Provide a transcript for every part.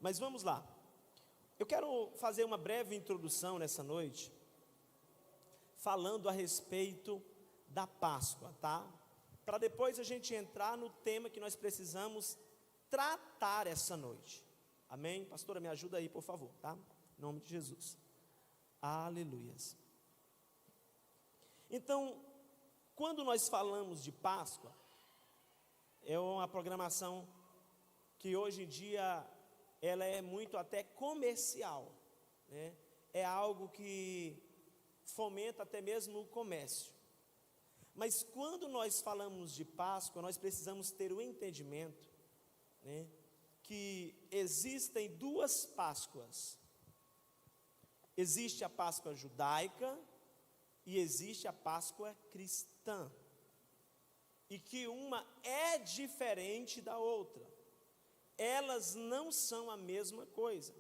Mas vamos lá. Eu quero fazer uma breve introdução nessa noite, falando a respeito da Páscoa, tá? Para depois a gente entrar no tema que nós precisamos tratar essa noite. Amém? Pastora, me ajuda aí, por favor, tá? Em nome de Jesus. Aleluias. Então, quando nós falamos de Páscoa, é uma programação que hoje em dia ela é muito até comercial, né? É algo que fomenta até mesmo o comércio. Mas quando nós falamos de Páscoa, nós precisamos ter o entendimento, né, que existem duas Páscoas. Existe a Páscoa judaica e existe a Páscoa cristã. E que uma é diferente da outra. Elas não são a mesma coisa.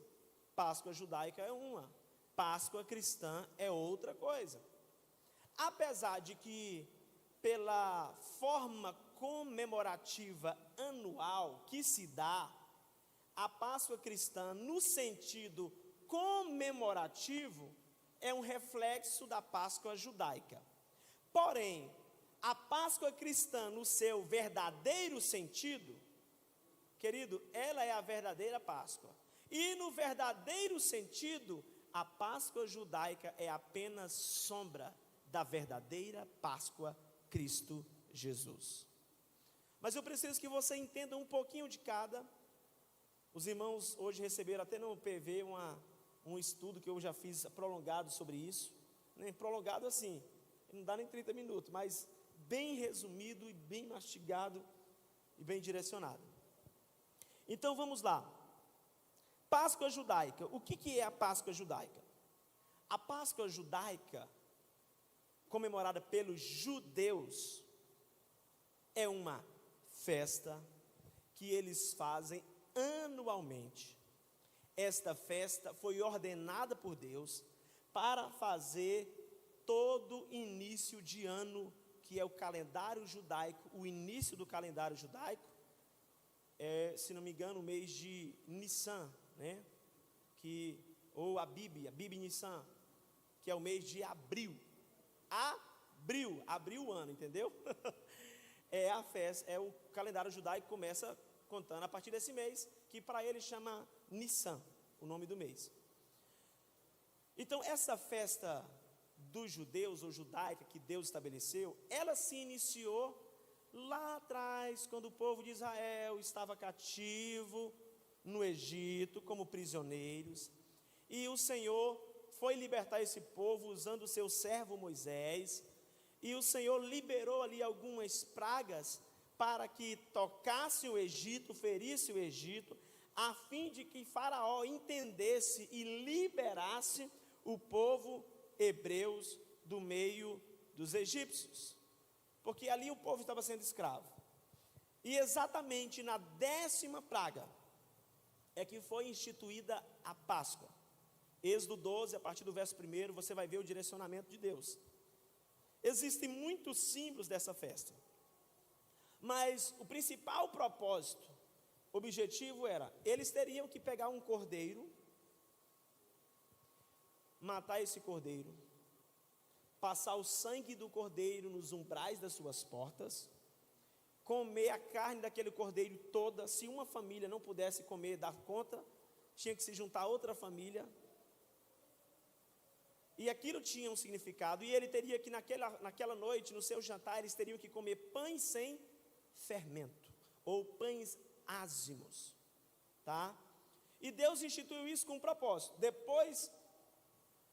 Páscoa judaica é uma, Páscoa cristã é outra coisa. Apesar de que, pela forma comemorativa anual que se dá, a Páscoa cristã, no sentido comemorativo, é um reflexo da Páscoa judaica. Porém, a Páscoa cristã, no seu verdadeiro sentido, querido, ela é a verdadeira Páscoa. E no verdadeiro sentido, a Páscoa judaica é apenas sombra da verdadeira Páscoa Cristo Jesus. Mas eu preciso que você entenda um pouquinho de cada. Os irmãos hoje receberam até no PV um estudo que eu já fiz prolongado sobre isso. Nem prolongado assim, não dá nem 30 minutos, mas bem resumido e bem mastigado e bem direcionado. Então vamos lá. Páscoa judaica. O que é a Páscoa judaica? A Páscoa judaica, comemorada pelos judeus, é uma festa que eles fazem anualmente. Esta festa foi ordenada por Deus para fazer todo início de ano, que é o calendário judaico, o início do calendário judaico, se não me engano, o mês de Nissan, né? Ou Abib Nissan, que é o mês de abril. Abriu o ano, entendeu? É a festa, é o calendário judaico que começa contando a partir desse mês, que para ele chama Nissan, o nome do mês. Então, essa festa dos judeus, ou judaica, que Deus estabeleceu, ela se iniciou lá atrás, quando o povo de Israel estava cativo no Egito, como prisioneiros, e o Senhor foi libertar esse povo usando o seu servo Moisés, e o Senhor liberou ali algumas pragas para que tocasse o Egito, ferisse o Egito, a fim de que Faraó entendesse e liberasse o povo hebreus do meio dos egípcios, porque ali o povo estava sendo escravo. E exatamente na 10ª praga é que foi instituída a Páscoa. Êxodo 12, a partir do verso 1, você vai ver o direcionamento de Deus. Existem muitos símbolos dessa festa, mas o principal propósito, objetivo era, eles teriam que pegar um cordeiro, matar esse cordeiro, passar o sangue do cordeiro nos umbrais das suas portas, comer a carne daquele cordeiro toda. Se uma família não pudesse comer, dar conta, tinha que se juntar a outra família, e aquilo tinha um significado, e ele teria que naquela noite, no seu jantar, eles teriam que comer pães sem fermento, ou pães ázimos, tá? E Deus instituiu isso com um propósito. Depois,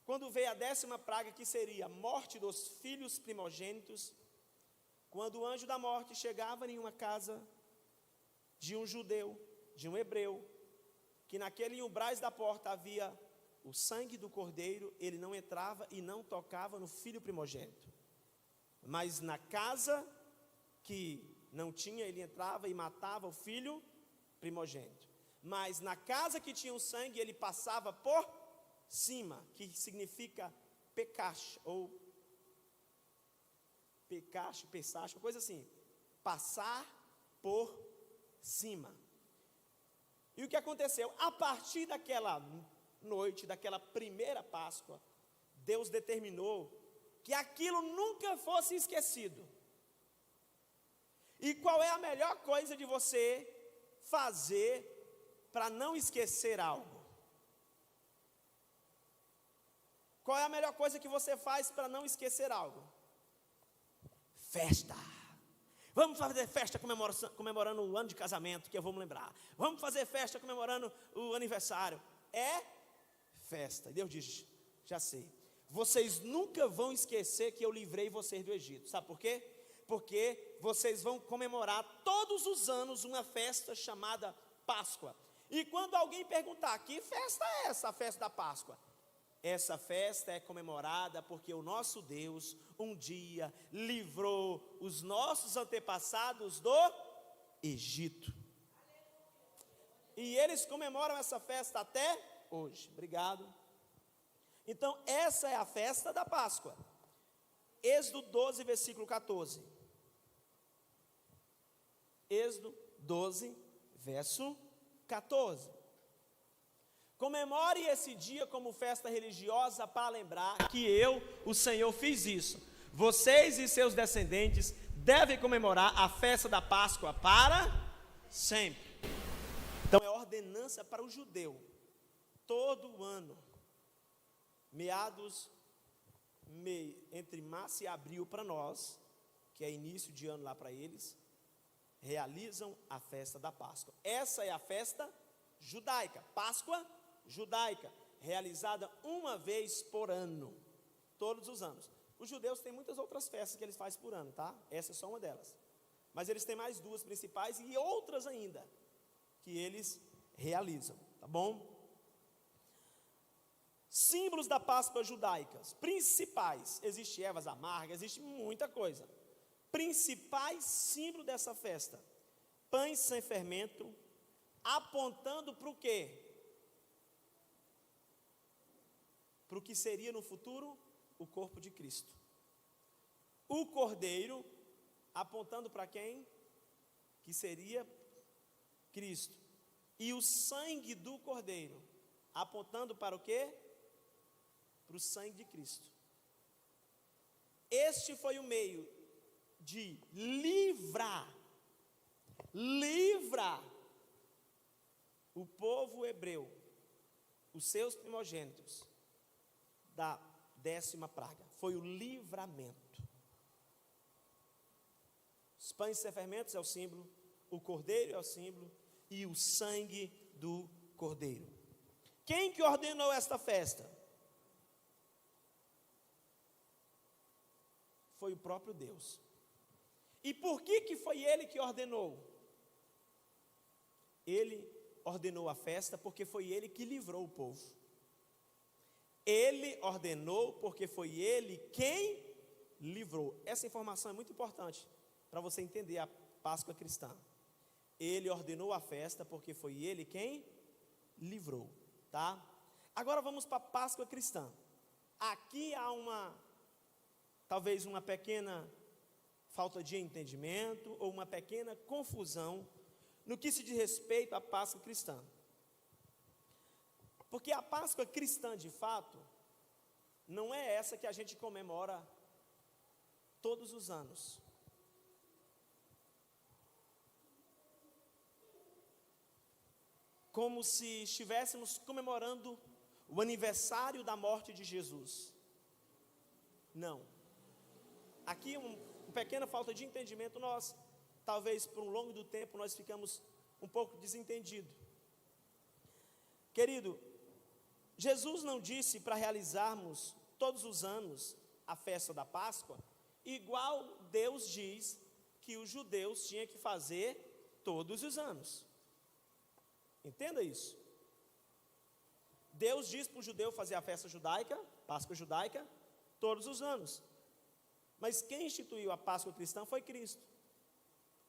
quando veio a 10ª praga, que seria a morte dos filhos primogênitos, quando o anjo da morte chegava em uma casa de um judeu, de um hebreu, que naquele umbrais da porta havia o sangue do cordeiro, ele não entrava e não tocava no filho primogênito. Mas na casa que não tinha, ele entrava e matava o filho primogênito. Mas na casa que tinha o sangue, ele passava por cima, que significa pecache, ou pecache, pessache, coisa assim, passar por cima. E o que aconteceu? A partir daquela noite, daquela primeira Páscoa, Deus determinou que aquilo nunca fosse esquecido. E qual é a melhor coisa de você fazer para não esquecer algo? Qual é a melhor coisa que você faz para não esquecer algo? Festa. Vamos fazer festa comemorando o ano de casamento, que eu vou me lembrar. Vamos fazer festa comemorando o aniversário. É festa. E Deus diz, já sei. Vocês nunca vão esquecer que eu livrei vocês do Egito. Sabe por quê? Porque vocês vão comemorar todos os anos uma festa chamada Páscoa. E quando alguém perguntar, que festa é essa, a festa da Páscoa? Essa festa é comemorada porque o nosso Deus um dia livrou os nossos antepassados do Egito. E eles comemoram essa festa até hoje. Obrigado. Então, essa é a festa da Páscoa. Êxodo 12, versículo 14. Êxodo 12, verso 14. Comemore esse dia como festa religiosa para lembrar que eu, o Senhor, fiz isso. Vocês e seus descendentes devem comemorar a festa da Páscoa para sempre. Então é ordenança para o judeu, todo ano, entre março e abril para nós, que é início de ano lá para eles, realizam a festa da Páscoa. Essa é a festa judaica, Páscoa judaica, realizada uma vez por ano, todos os anos. Os judeus têm muitas outras festas que eles fazem por ano, tá? Essa é só uma delas. Mas eles têm mais duas principais e outras ainda, que eles realizam, tá bom? Símbolos da Páscoa judaicas, principais, existe ervas amargas, existe muita coisa. Principais símbolos dessa festa, pães sem fermento, apontando para o quê? Para o que seria no futuro o corpo de Cristo. O cordeiro, apontando para quem? Que seria Cristo. E o sangue do cordeiro, apontando para o quê? Para o sangue de Cristo. Este foi o meio de livrar o povo hebreu, os seus primogênitos, da 10ª praga. Foi o livramento. Os pães sem fermentos é o símbolo, o cordeiro é o símbolo e o sangue do cordeiro. Quem que ordenou esta festa? Foi o próprio Deus. E por que foi ele que ordenou? Ele ordenou a festa porque foi ele que livrou o povo. Ele ordenou porque foi ele quem livrou. Essa informação é muito importante para você entender a Páscoa cristã. Ele ordenou a festa porque foi ele quem livrou, tá? Agora vamos para a Páscoa cristã. Aqui há talvez uma pequena falta de entendimento ou uma pequena confusão no que se diz respeito à Páscoa cristã. Porque a Páscoa cristã, de fato, não é essa que a gente comemora todos os anos. Como se estivéssemos comemorando o aniversário da morte de Jesus. Não. Aqui uma pequena falta de entendimento, talvez por um longo do tempo, nós ficamos um pouco desentendidos. Querido, Jesus não disse para realizarmos todos os anos a festa da Páscoa, igual Deus diz que os judeus tinham que fazer todos os anos. Entenda isso. Deus diz para o judeu fazer a festa judaica, Páscoa judaica, todos os anos. Mas quem instituiu a Páscoa cristã foi Cristo.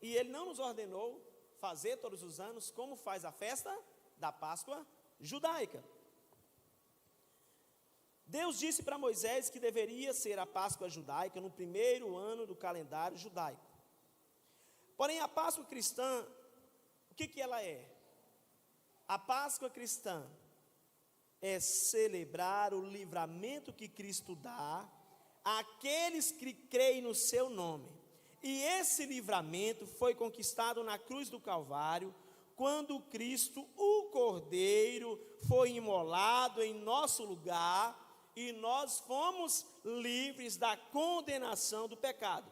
E Ele não nos ordenou fazer todos os anos como faz a festa da Páscoa judaica. Deus disse para Moisés que deveria ser a Páscoa judaica no primeiro ano do calendário judaico. Porém, a Páscoa cristã, o que ela é? A Páscoa cristã é celebrar o livramento que Cristo dá àqueles que creem no seu nome. E esse livramento foi conquistado na cruz do Calvário, quando Cristo, o Cordeiro, foi imolado em nosso lugar e nós fomos livres da condenação do pecado.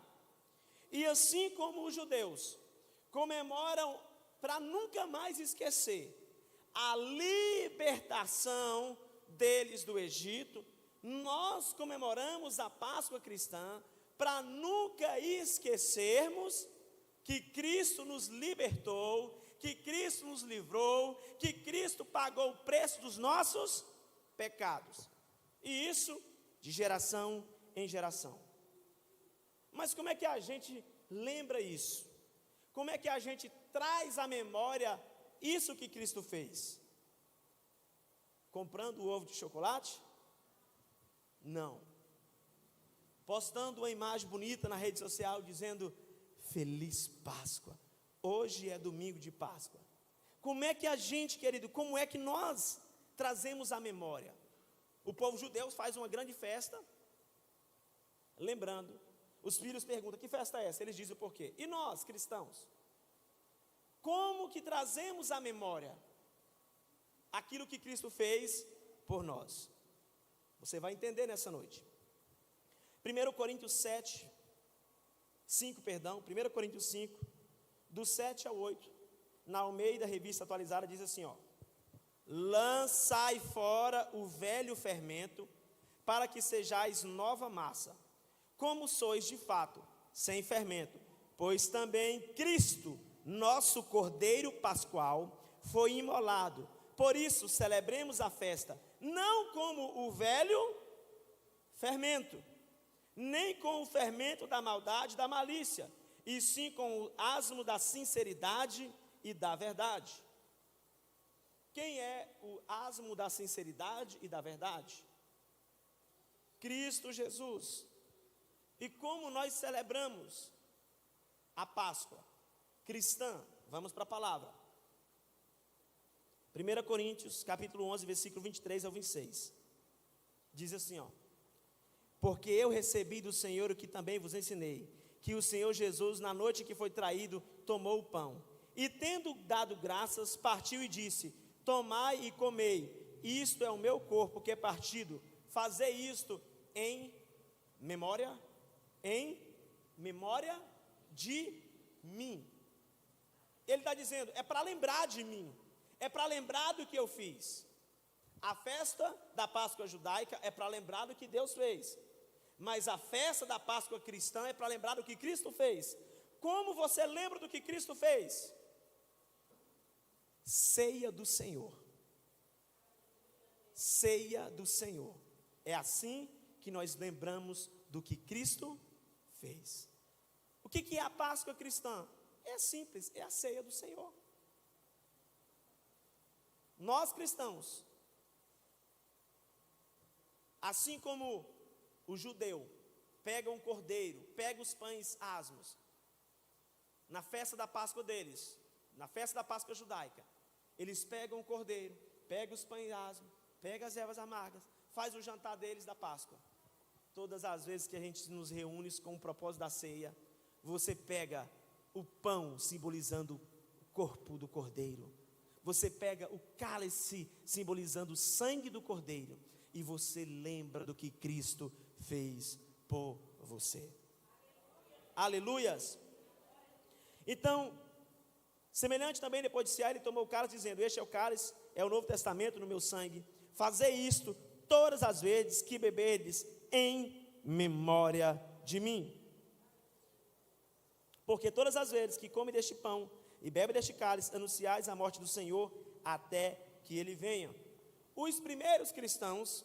E assim como os judeus comemoram, para nunca mais esquecer, a libertação deles do Egito, nós comemoramos a Páscoa cristã para nunca esquecermos que Cristo nos libertou, que Cristo nos livrou, que Cristo pagou o preço dos nossos pecados. E isso de geração em geração. Mas como é que a gente lembra isso? Como é que a gente traz à memória isso que Cristo fez? Comprando o ovo de chocolate? Não. Postando uma imagem bonita na rede social dizendo: Feliz Páscoa, hoje é domingo de Páscoa. Como é que a gente, querido, como é que nós trazemos à memória? O povo judeu faz uma grande festa, lembrando. Os filhos perguntam: que festa é essa? Eles dizem o porquê. E nós, cristãos, como que trazemos à memória aquilo que Cristo fez por nós? Você vai entender nessa noite. 1 Coríntios 5, do 7 ao 8, na Almeida Revista Atualizada, diz assim, ó: lançai fora o velho fermento, para que sejais nova massa, como sois de fato, sem fermento, pois também Cristo, nosso Cordeiro Pascual, foi imolado. Por isso celebremos a festa, não como o velho fermento, nem com o fermento da maldade e da malícia, e sim com o asmo da sinceridade e da verdade. Quem é o asmo da sinceridade e da verdade? Cristo Jesus. E como nós celebramos a Páscoa cristã? Vamos para a palavra. 1 Coríntios, capítulo 11, versículo 23 ao 26. Diz assim, ó: porque eu recebi do Senhor o que também vos ensinei, que o Senhor Jesus, na noite que foi traído, tomou o pão, e tendo dado graças, partiu e disse: tomai e comei, isto é o meu corpo que é partido, fazei isto em memória de mim. Ele está dizendo, é para lembrar de mim, é para lembrar do que eu fiz. A festa da Páscoa judaica é para lembrar do que Deus fez, mas a festa da Páscoa cristã é para lembrar do que Cristo fez. Como você lembra do que Cristo fez? Ceia do Senhor. Ceia do Senhor. É assim que nós lembramos do que Cristo fez. O que é a Páscoa cristã? É simples, é a ceia do Senhor. Nós cristãos, assim como o judeu pega um cordeiro, pega os pães asmos, na festa da Páscoa deles, na festa da Páscoa judaica, eles pegam o cordeiro, pegam os pães asmos, pegam as ervas amargas, faz o jantar deles da Páscoa. Todas as vezes que a gente nos reúne com o propósito da ceia, você pega o pão simbolizando o corpo do cordeiro, você pega o cálice simbolizando o sangue do cordeiro, e você lembra do que Cristo fez por você. Aleluias! Então, semelhante também, depois de cear, ele tomou o cálice, dizendo: este é o cálice, é o Novo Testamento no meu sangue. Fazei isto todas as vezes que beberdes, em memória de mim. Porque todas as vezes que come deste pão e bebe deste cálice, anunciais a morte do Senhor até que ele venha. Os primeiros cristãos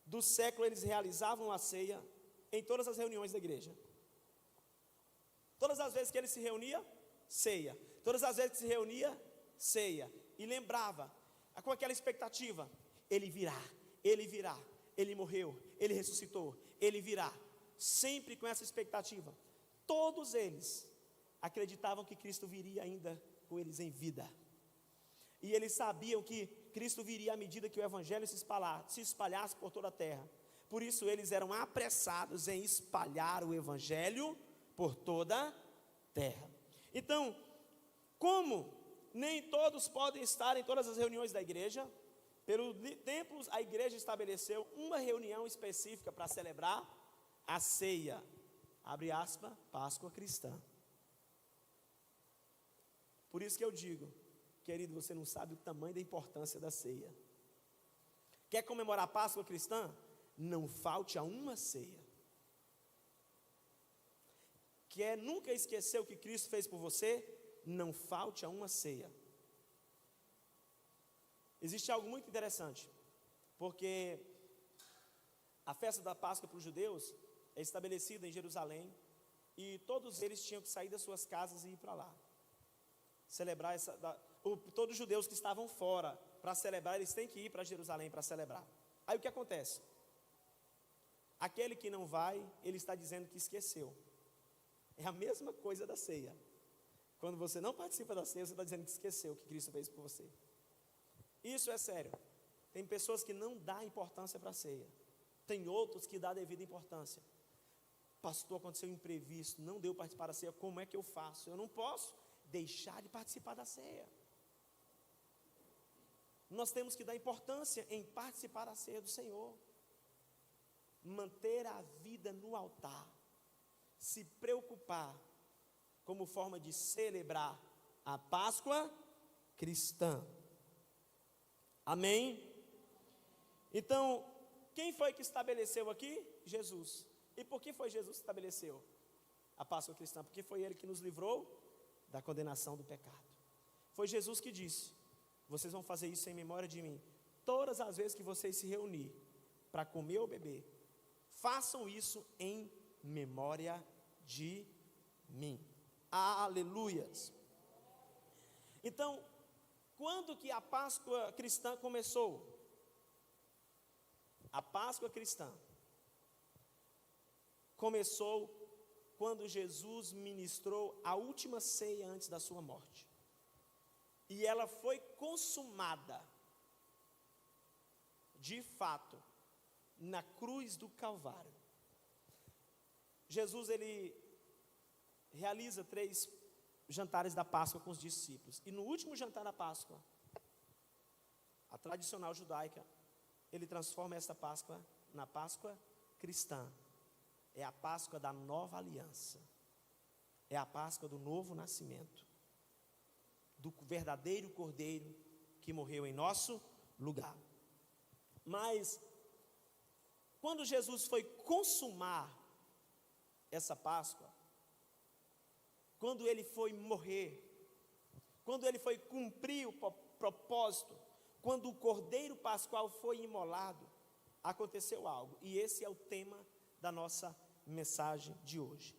do século, eles realizavam a ceia em todas as reuniões da igreja. Todas as vezes que ele se reunia, ceia. Todas as vezes que se reunia, ceia. E lembrava, com aquela expectativa: ele virá, ele morreu, ele ressuscitou, ele virá. Sempre com essa expectativa. Todos eles acreditavam que Cristo viria ainda com eles em vida. E eles sabiam que Cristo viria à medida que o evangelho se espalhasse por toda a terra. Por isso eles eram apressados em espalhar o evangelho por toda a terra. Então, como nem todos podem estar em todas as reuniões da igreja, pelo tempo a igreja estabeleceu uma reunião específica para celebrar a ceia, abre aspas, Páscoa cristã. Por isso que eu digo, querido, você não sabe o tamanho da importância da ceia. Quer comemorar a Páscoa cristã? Não falte a uma ceia. Quer nunca esquecer o que Cristo fez por você? Não falte a uma ceia. Existe algo muito interessante, porque a festa da Páscoa para os judeus é estabelecida em Jerusalém, e todos eles tinham que sair das suas casas e ir para lá. Celebrar todos os judeus que estavam fora, para celebrar, eles têm que ir para Jerusalém para celebrar. Aí o que acontece? Aquele que não vai, ele está dizendo que esqueceu. É a mesma coisa da ceia. Quando você não participa da ceia, você está dizendo que esqueceu o que Cristo fez por você. Isso é sério. Tem pessoas que não dão importância para a ceia. Tem outros que dão a devida importância. Pastor, aconteceu um imprevisto, não deu participar da ceia, como é que eu faço? Eu não posso deixar de participar da ceia. Nós temos que dar importância em participar da ceia do Senhor. Manter a vida no altar. Se preocupar como forma de celebrar a Páscoa cristã. Amém? Então, quem foi que estabeleceu aqui? Jesus. E por que foi Jesus que estabeleceu a Páscoa cristã? Porque foi Ele que nos livrou da condenação do pecado. Foi Jesus que disse: vocês vão fazer isso em memória de mim. Todas as vezes que vocês se reunirem para comer ou beber, façam isso em memória de mim. Aleluias. Então, quando que a Páscoa cristã começou? A Páscoa cristã começou quando Jesus ministrou a última ceia antes da sua morte. E ela foi consumada, de fato, na cruz do Calvário. Jesus, ele realiza 3 jantares da Páscoa com os discípulos. E no último jantar da Páscoa, a tradicional judaica, ele transforma essa Páscoa na Páscoa cristã. É a Páscoa da nova aliança. É a Páscoa do novo nascimento. Do verdadeiro Cordeiro que morreu em nosso lugar. Mas, quando Jesus foi consumar essa Páscoa, quando ele foi morrer, quando ele foi cumprir o propósito, quando o Cordeiro Pascual foi imolado, aconteceu algo. E esse é o tema da nossa mensagem de hoje.